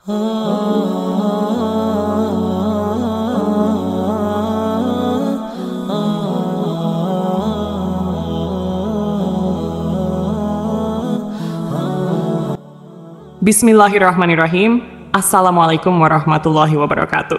Bismillahirrahmanirrahim. Assalamualaikum warahmatullahi wabarakatuh.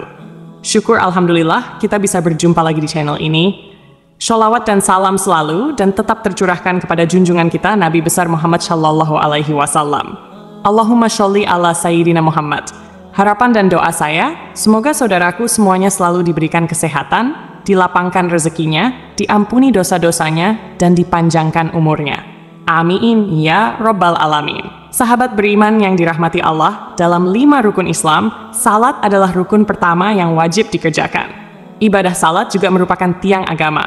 Syukur alhamdulillah kita bisa berjumpa lagi di channel ini. Sholawat dan salam selalu dan tetap tercurahkan kepada junjungan kita Nabi besar Muhammad Shallallahu Alaihi Wasallam. Allahumma sholli ala Sayyidina Muhammad. Harapan dan doa saya, semoga saudaraku semuanya selalu diberikan kesehatan, dilapangkan rezekinya, diampuni dosa-dosanya, dan dipanjangkan umurnya. Amin ya Rabbal Alamin. Sahabat beriman yang dirahmati Allah, dalam 5 rukun Islam, salat adalah rukun pertama yang wajib dikerjakan. Ibadah salat juga merupakan tiang agama.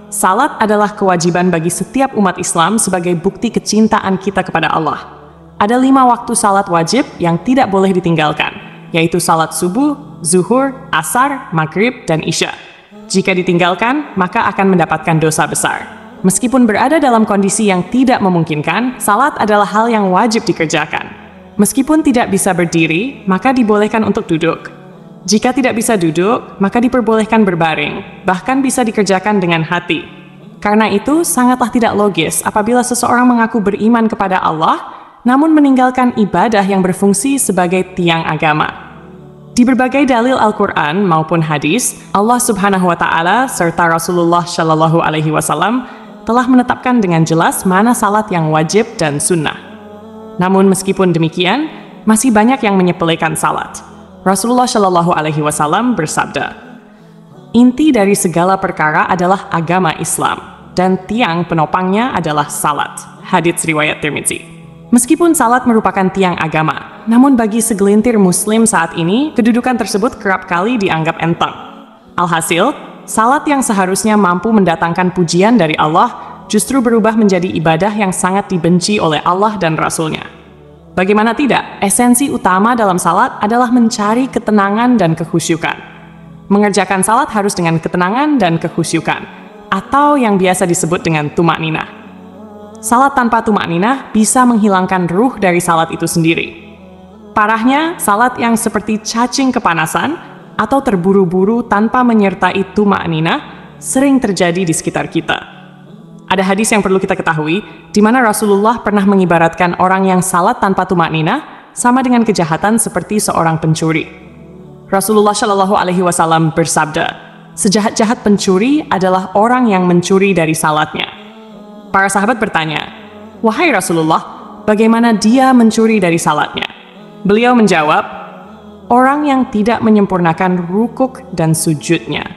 Salat adalah kewajiban bagi setiap umat Islam sebagai bukti kecintaan kita kepada Allah. Ada 5 waktu salat wajib yang tidak boleh ditinggalkan, yaitu salat subuh, zuhur, asar, maghrib, dan isya. Jika ditinggalkan, maka akan mendapatkan dosa besar. Meskipun berada dalam kondisi yang tidak memungkinkan, salat adalah hal yang wajib dikerjakan. Meskipun tidak bisa berdiri, maka dibolehkan untuk duduk. Jika tidak bisa duduk, maka diperbolehkan berbaring, bahkan bisa dikerjakan dengan hati. Karena itu, sangatlah tidak logis apabila seseorang mengaku beriman kepada Allah, namun meninggalkan ibadah yang berfungsi sebagai tiang agama. Di berbagai dalil Al-Quran maupun hadis, Allah Subhanahu wa Ta'ala serta Rasulullah Shallallahu Alaihi Wasallam telah menetapkan dengan jelas mana salat yang wajib dan sunnah. Namun meskipun demikian, masih banyak yang menyepelekan salat. Rasulullah Shallallahu Alaihi Wasallam bersabda, "Inti dari segala perkara adalah agama Islam, dan tiang penopangnya adalah salat." Hadits riwayat Tirmidzi. Meskipun salat merupakan tiang agama, namun bagi segelintir muslim saat ini, kedudukan tersebut kerap kali dianggap enteng. Alhasil, salat yang seharusnya mampu mendatangkan pujian dari Allah justru berubah menjadi ibadah yang sangat dibenci oleh Allah dan Rasul-Nya. Bagaimana tidak, esensi utama dalam salat adalah mencari ketenangan dan kekhusyukan. Mengerjakan salat harus dengan ketenangan dan kekhusyukan, atau yang biasa disebut dengan tumakninah. Salat tanpa tumakninah bisa menghilangkan ruh dari salat itu sendiri. Parahnya, salat yang seperti cacing kepanasan atau terburu-buru tanpa menyertai tumakninah sering terjadi di sekitar kita. Ada hadis yang perlu kita ketahui, di mana Rasulullah pernah mengibaratkan orang yang salat tanpa tumakninah sama dengan kejahatan seperti seorang pencuri. Rasulullah Shallallahu Alaihi Wasallam bersabda, "Sejahat-jahat pencuri adalah orang yang mencuri dari salatnya." Para sahabat bertanya, "Wahai Rasulullah, bagaimana dia mencuri dari salatnya?" Beliau menjawab, "Orang yang tidak menyempurnakan rukuk dan sujudnya."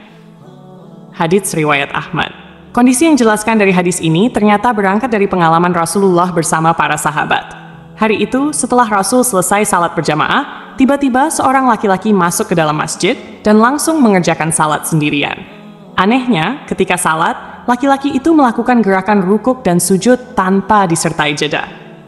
Hadits riwayat Ahmad. Kondisi yang dijelaskan dari hadis ini ternyata berangkat dari pengalaman Rasulullah bersama para sahabat. Hari itu, setelah Rasul selesai salat berjamaah, tiba-tiba seorang laki-laki masuk ke dalam masjid dan langsung mengerjakan salat sendirian. Anehnya, ketika salat, laki-laki itu melakukan gerakan rukuk dan sujud tanpa disertai jeda.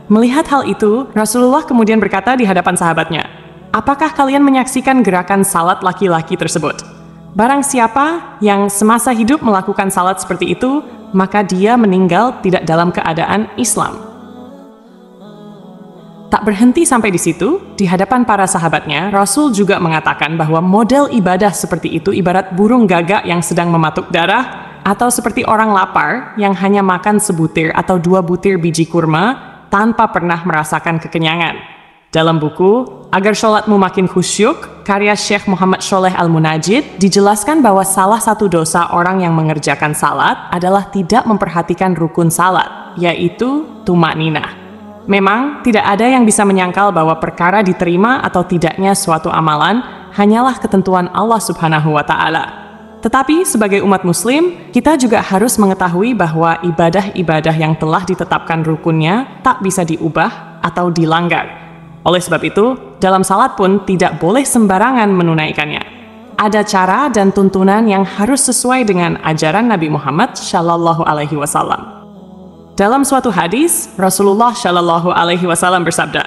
Melihat hal itu, Rasulullah kemudian berkata di hadapan sahabatnya, "Apakah kalian menyaksikan gerakan salat laki-laki tersebut? Barang siapa yang semasa hidup melakukan salat seperti itu, maka dia meninggal tidak dalam keadaan Islam." Tak berhenti sampai di situ, di hadapan para sahabatnya, Rasul juga mengatakan bahwa model ibadah seperti itu ibarat burung gagak yang sedang mematuk darah, atau seperti orang lapar yang hanya makan sebutir atau 2 butir biji kurma tanpa pernah merasakan kekenyangan. Dalam buku Agar Sholatmu Makin Khusyuk, karya Syekh Muhammad Sholeh Al-Munajid, dijelaskan bahwa salah satu dosa orang yang mengerjakan salat adalah tidak memperhatikan rukun salat, yaitu tumakninah. Memang, tidak ada yang bisa menyangkal bahwa perkara diterima atau tidaknya suatu amalan hanyalah ketentuan Allah Subhanahu wa Ta'ala. Tetapi, sebagai umat Muslim, kita juga harus mengetahui bahwa ibadah-ibadah yang telah ditetapkan rukunnya tak bisa diubah atau dilanggar. Oleh sebab itu, dalam salat pun tidak boleh sembarangan menunaikannya. Ada cara dan tuntunan yang harus sesuai dengan ajaran Nabi Muhammad Shallallahu Alaihi Wasallam. Dalam suatu hadis, Rasulullah Shallallahu Alaihi Wasallam bersabda,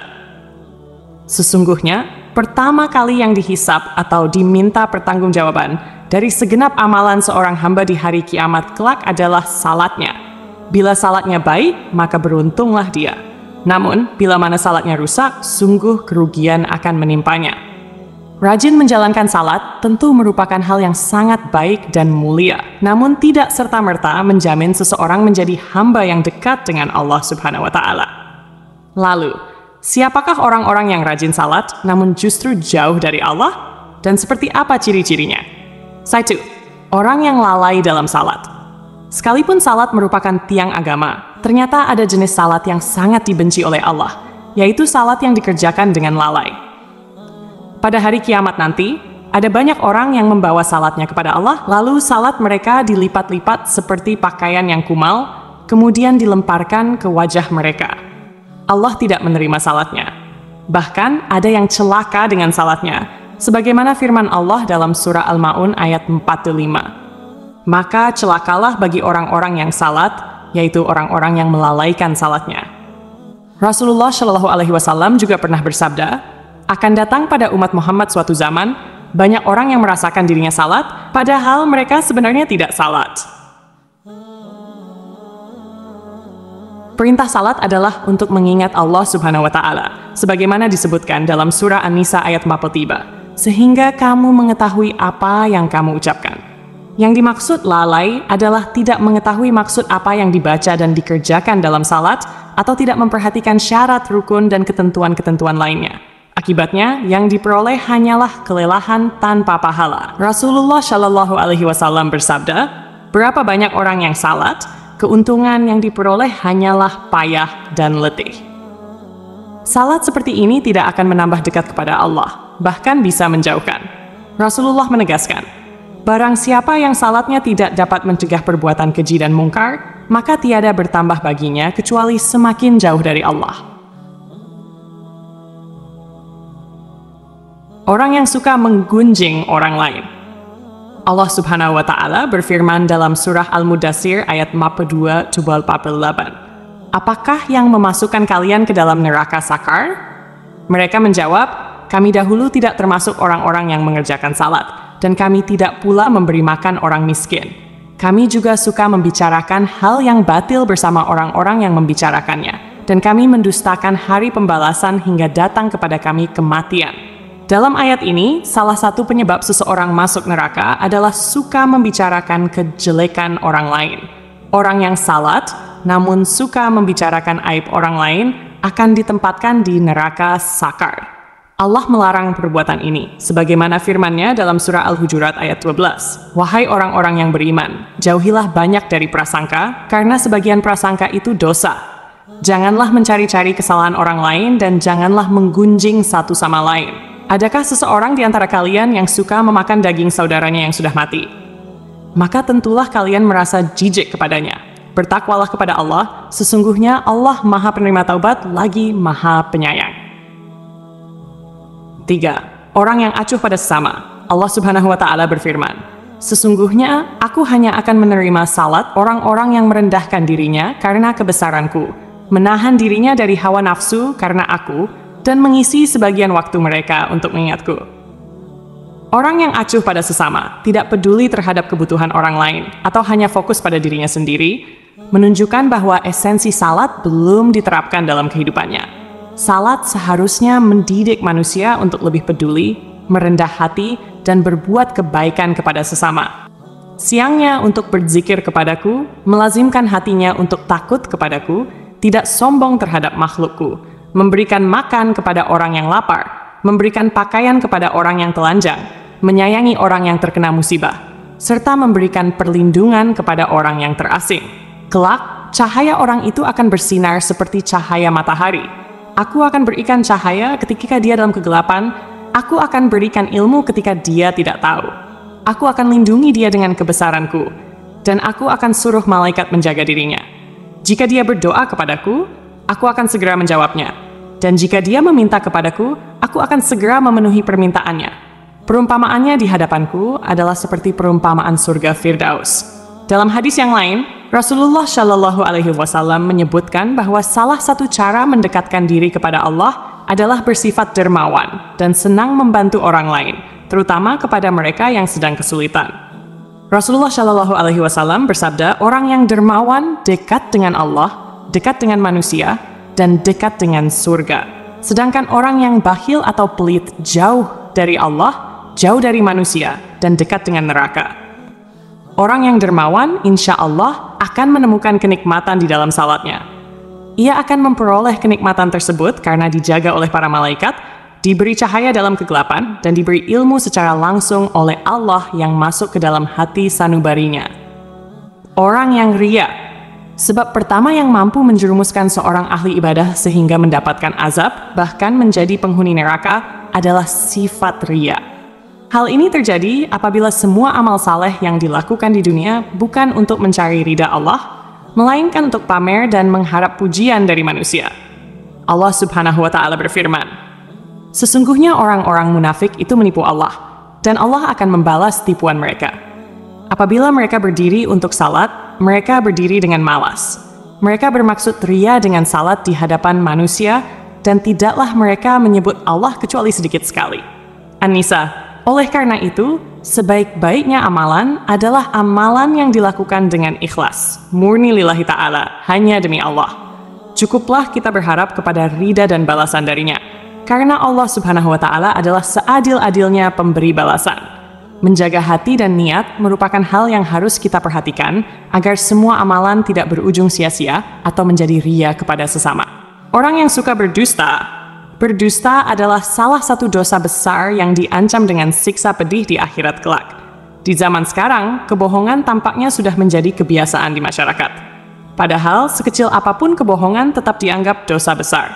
"Sesungguhnya, pertama kali yang dihisab atau diminta pertanggungjawaban dari segenap amalan seorang hamba di hari kiamat kelak adalah salatnya. Bila salatnya baik, maka beruntunglah dia. Namun, bila mana salatnya rusak, sungguh kerugian akan menimpanya. Rajin menjalankan salat tentu merupakan hal yang sangat baik dan mulia, namun tidak serta-merta menjamin seseorang menjadi hamba yang dekat dengan Allah Subhanahu wa Ta'ala. Lalu, siapakah orang-orang yang rajin salat namun justru jauh dari Allah? Dan seperti apa ciri-cirinya? 1. Orang yang lalai dalam salat. Sekalipun salat merupakan tiang agama, ternyata ada jenis salat yang sangat dibenci oleh Allah, yaitu salat yang dikerjakan dengan lalai. Pada hari kiamat nanti, ada banyak orang yang membawa salatnya kepada Allah, lalu salat mereka dilipat-lipat seperti pakaian yang kumal, kemudian dilemparkan ke wajah mereka. Allah tidak menerima salatnya. Bahkan ada yang celaka dengan salatnya, sebagaimana firman Allah dalam surah Al-Ma'un ayat 45. Maka celakalah bagi orang-orang yang salat, yaitu orang-orang yang melalaikan salatnya. Rasulullah Shallallahu Alaihi Wasallam juga pernah bersabda, akan datang pada umat Muhammad suatu zaman, banyak orang yang merasakan dirinya salat, padahal mereka sebenarnya tidak salat. Perintah salat adalah untuk mengingat Allah Subhanahu wa Ta'ala, sebagaimana disebutkan dalam surah An-Nisa ayat 43, sehingga kamu mengetahui apa yang kamu ucapkan. Yang dimaksud lalai adalah tidak mengetahui maksud apa yang dibaca dan dikerjakan dalam salat, atau tidak memperhatikan syarat, rukun, dan ketentuan-ketentuan lainnya. Akibatnya, yang diperoleh hanyalah kelelahan tanpa pahala. Rasulullah Shallallahu Alaihi Wasallam bersabda, berapa banyak orang yang salat, keuntungan yang diperoleh hanyalah payah dan letih. Salat seperti ini tidak akan menambah dekat kepada Allah, bahkan bisa menjauhkan. Rasulullah menegaskan, barang siapa yang salatnya tidak dapat mencegah perbuatan keji dan mungkar, maka tiada bertambah baginya kecuali semakin jauh dari Allah. Orang yang suka menggunjing orang lain. Allah Subhanahu wa Ta'ala berfirman dalam surah Al-Mudaththir ayat 42-48. Apakah yang memasukkan kalian ke dalam neraka sakar? Mereka menjawab, kami dahulu tidak termasuk orang-orang yang mengerjakan salat, dan kami tidak pula memberi makan orang miskin. Kami juga suka membicarakan hal yang batil bersama orang-orang yang membicarakannya, dan kami mendustakan hari pembalasan hingga datang kepada kami kematian. Dalam ayat ini, salah satu penyebab seseorang masuk neraka adalah suka membicarakan kejelekan orang lain. Orang yang salat, namun suka membicarakan aib orang lain, akan ditempatkan di neraka sakar. Allah melarang perbuatan ini, sebagaimana firman-Nya dalam surah Al-Hujurat ayat 12. Wahai orang-orang yang beriman, jauhilah banyak dari prasangka, karena sebagian prasangka itu dosa. Janganlah mencari-cari kesalahan orang lain, dan janganlah menggunjing satu sama lain. Adakah seseorang di antara kalian yang suka memakan daging saudaranya yang sudah mati? Maka tentulah kalian merasa jijik kepadanya. Bertakwalah kepada Allah, sesungguhnya Allah Maha Penerima Taubat lagi Maha Penyayang. 3. Orang yang acuh pada sesama. Allah Subhanahu wa Ta'ala berfirman, sesungguhnya aku hanya akan menerima salat orang-orang yang merendahkan dirinya karena kebesaranku, menahan dirinya dari hawa nafsu karena aku, dan mengisi sebagian waktu mereka untuk mengingatku. Orang yang acuh pada sesama, tidak peduli terhadap kebutuhan orang lain, atau hanya fokus pada dirinya sendiri, menunjukkan bahwa esensi salat belum diterapkan dalam kehidupannya. Salat seharusnya mendidik manusia untuk lebih peduli, merendah hati, dan berbuat kebaikan kepada sesama. Siangnya untuk berzikir kepadaku, melazimkan hatinya untuk takut kepadaku, tidak sombong terhadap makhlukku, memberikan makan kepada orang yang lapar, memberikan pakaian kepada orang yang telanjang, menyayangi orang yang terkena musibah, serta memberikan perlindungan kepada orang yang terasing. Kelak, cahaya orang itu akan bersinar seperti cahaya matahari. Aku akan berikan cahaya ketika dia dalam kegelapan, aku akan berikan ilmu ketika dia tidak tahu. Aku akan lindungi dia dengan kebesaranku, dan aku akan suruh malaikat menjaga dirinya. Jika dia berdoa kepadaku, aku akan segera menjawabnya. Dan jika dia meminta kepadaku, aku akan segera memenuhi permintaannya. Perumpamaannya di hadapanku adalah seperti perumpamaan surga Firdaus. Dalam hadis yang lain, Rasulullah Shallallahu Alaihi Wasallam menyebutkan bahwa salah satu cara mendekatkan diri kepada Allah adalah bersifat dermawan dan senang membantu orang lain, terutama kepada mereka yang sedang kesulitan. Rasulullah Shallallahu Alaihi Wasallam bersabda, orang yang dermawan dekat dengan Allah, dekat dengan manusia, dan dekat dengan surga. Sedangkan orang yang bakhil atau pelit jauh dari Allah, jauh dari manusia, dan dekat dengan neraka. Orang yang dermawan, insya Allah, akan menemukan kenikmatan di dalam salatnya. Ia akan memperoleh kenikmatan tersebut karena dijaga oleh para malaikat, diberi cahaya dalam kegelapan, dan diberi ilmu secara langsung oleh Allah yang masuk ke dalam hati sanubarinya. Orang yang ria. Sebab pertama yang mampu menjerumuskan seorang ahli ibadah sehingga mendapatkan azab, bahkan menjadi penghuni neraka, adalah sifat ria. Hal ini terjadi apabila semua amal saleh yang dilakukan di dunia bukan untuk mencari ridha Allah, melainkan untuk pamer dan mengharap pujian dari manusia. Allah Subhanahu wa Ta'ala berfirman, "Sesungguhnya orang-orang munafik itu menipu Allah, dan Allah akan membalas tipuan mereka. Apabila mereka berdiri untuk salat, mereka berdiri dengan malas. Mereka bermaksud ria dengan salat di hadapan manusia, dan tidaklah mereka menyebut Allah kecuali sedikit sekali." An-Nisa. Oleh karena itu, sebaik-baiknya amalan adalah amalan yang dilakukan dengan ikhlas, murni lillahi ta'ala, hanya demi Allah. Cukuplah kita berharap kepada ridha dan balasan darinya, karena Allah Subhanahu wa Ta'ala adalah seadil-adilnya pemberi balasan. Menjaga hati dan niat merupakan hal yang harus kita perhatikan agar semua amalan tidak berujung sia-sia atau menjadi ria kepada sesama. Orang yang suka berdusta adalah salah satu dosa besar yang diancam dengan siksa pedih di akhirat kelak. Di zaman sekarang, kebohongan tampaknya sudah menjadi kebiasaan di masyarakat. Padahal, sekecil apapun kebohongan tetap dianggap dosa besar.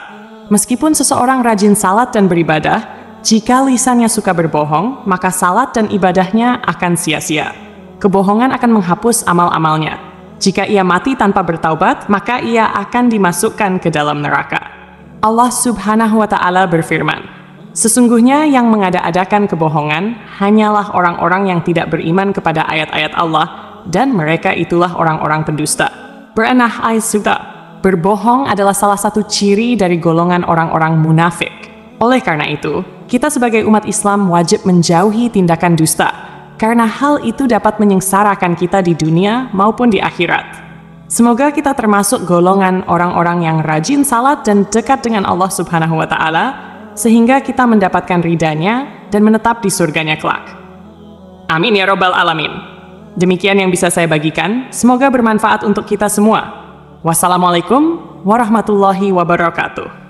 Meskipun seseorang rajin salat dan beribadah, jika lisannya suka berbohong, maka salat dan ibadahnya akan sia-sia. Kebohongan akan menghapus amal-amalnya. Jika ia mati tanpa bertaubat, maka ia akan dimasukkan ke dalam neraka. Allah Subhanahu wa Ta'ala berfirman, "Sesungguhnya yang mengada-adakan kebohongan hanyalah orang-orang yang tidak beriman kepada ayat-ayat Allah, dan mereka itulah orang-orang pendusta." Berenah Aisuta, berbohong adalah salah satu ciri dari golongan orang-orang munafik. Oleh karena itu, kita sebagai umat Islam wajib menjauhi tindakan dusta, karena hal itu dapat menyengsarakan kita di dunia maupun di akhirat. Semoga kita termasuk golongan orang-orang yang rajin salat dan dekat dengan Allah Subhanahu wa Ta'ala, sehingga kita mendapatkan ridhanya dan menetap di surganya kelak. Amin ya Rabbal Alamin. Demikian yang bisa saya bagikan, semoga bermanfaat untuk kita semua. Wassalamualaikum warahmatullahi wabarakatuh.